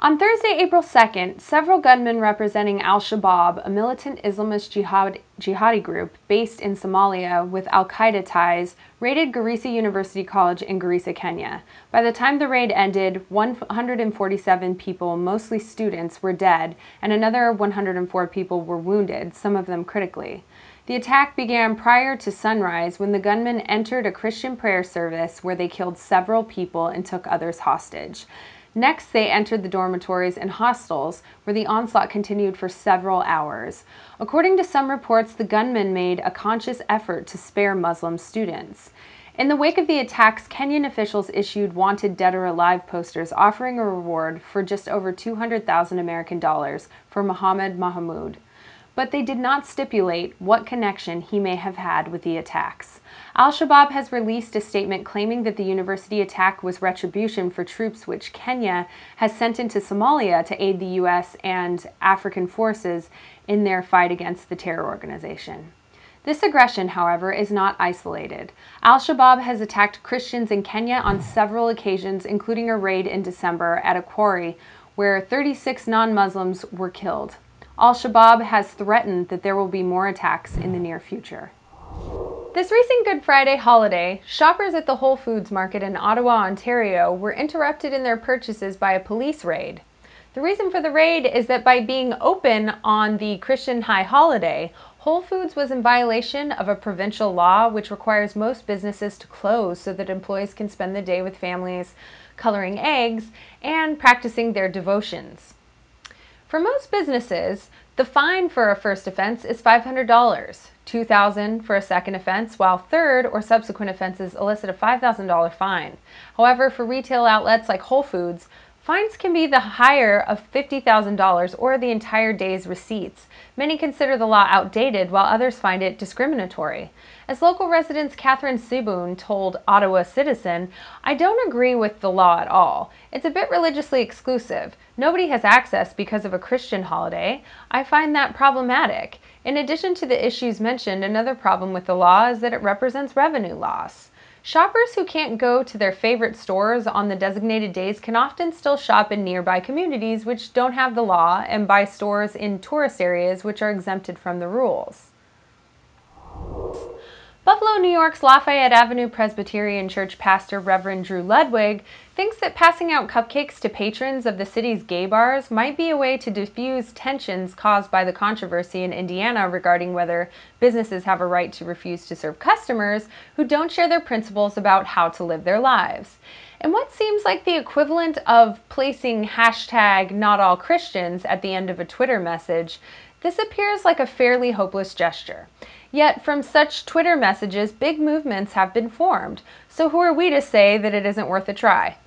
On Thursday, April 2nd, several gunmen representing al-Shabaab, a militant Islamist jihadi group based in Somalia with al-Qaeda ties, raided Garissa University College in Garissa, Kenya. By the time the raid ended, 147 people, mostly students, were dead, and another 104 people were wounded, some of them critically. The attack began prior to sunrise when the gunmen entered a Christian prayer service where they killed several people and took others hostage. Next, they entered the dormitories and hostels, where the onslaught continued for several hours. According to some reports, the gunmen made a conscious effort to spare Muslim students. In the wake of the attacks, Kenyan officials issued wanted dead or alive posters offering a reward for just over 200,000 American dollars for Mohammed Mahmoud. But they did not stipulate what connection he may have had with the attacks. Al-Shabaab has released a statement claiming that the university attack was retribution for troops which Kenya has sent into Somalia to aid the U.S. and African forces in their fight against the terror organization. This aggression, however, is not isolated. Al-Shabaab has attacked Christians in Kenya on several occasions, including a raid in December at a quarry where 36 non-Muslims were killed. Al-Shabaab has threatened that there will be more attacks in the near future. This recent Good Friday holiday, shoppers at the Whole Foods market in Ottawa, Ontario, were interrupted in their purchases by a police raid. The reason for the raid is that by being open on the Christian high holiday, Whole Foods was in violation of a provincial law which requires most businesses to close so that employees can spend the day with families, coloring eggs, and practicing their devotions. For most businesses, the fine for a first offense is $500, $2,000 for a second offense, while third or subsequent offenses elicit a $5,000 fine. However, for retail outlets like Whole Foods, fines can be the higher of $50,000 or the entire day's receipts. Many consider the law outdated, while others find it discriminatory. As local residents Catherine Sibun told Ottawa Citizen, "I don't agree with the law at all. It's a bit religiously exclusive. Nobody has access because of a Christian holiday. I find that problematic. In addition to the issues mentioned, another problem with the law is that it represents revenue loss. Shoppers who can't go to their favorite stores on the designated days can often still shop in nearby communities which don't have the law and buy stores in tourist areas which are exempted from the rules." Buffalo, New York's Lafayette Avenue Presbyterian Church pastor Reverend Drew Ludwig thinks that passing out cupcakes to patrons of the city's gay bars might be a way to diffuse tensions caused by the controversy in Indiana regarding whether businesses have a right to refuse to serve customers who don't share their principles about how to live their lives. In what seems like the equivalent of placing #NotAllChristians at the end of a Twitter message, this appears like a fairly hopeless gesture. Yet, from such Twitter messages, big movements have been formed, so who are we to say that it isn't worth a try?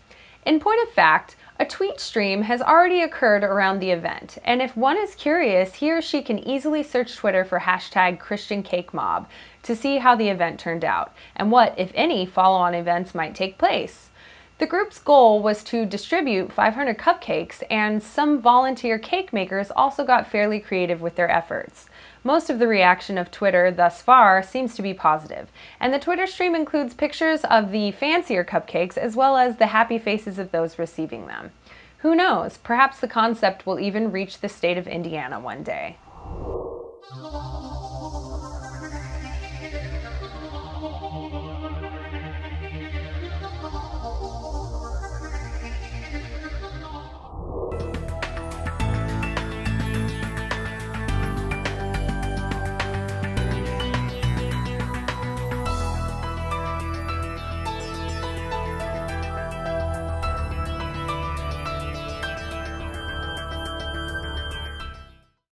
In point of fact, a tweet stream has already occurred around the event, and if one is curious, he or she can easily search Twitter for #ChristianCakeMob to see how the event turned out, and what, if any, follow-on events might take place. The group's goal was to distribute 500 cupcakes, and some volunteer cake makers also got fairly creative with their efforts. Most of the reaction of Twitter thus far seems to be positive, and the Twitter stream includes pictures of the fancier cupcakes as well as the happy faces of those receiving them. Who knows, perhaps the concept will even reach the state of Indiana one day.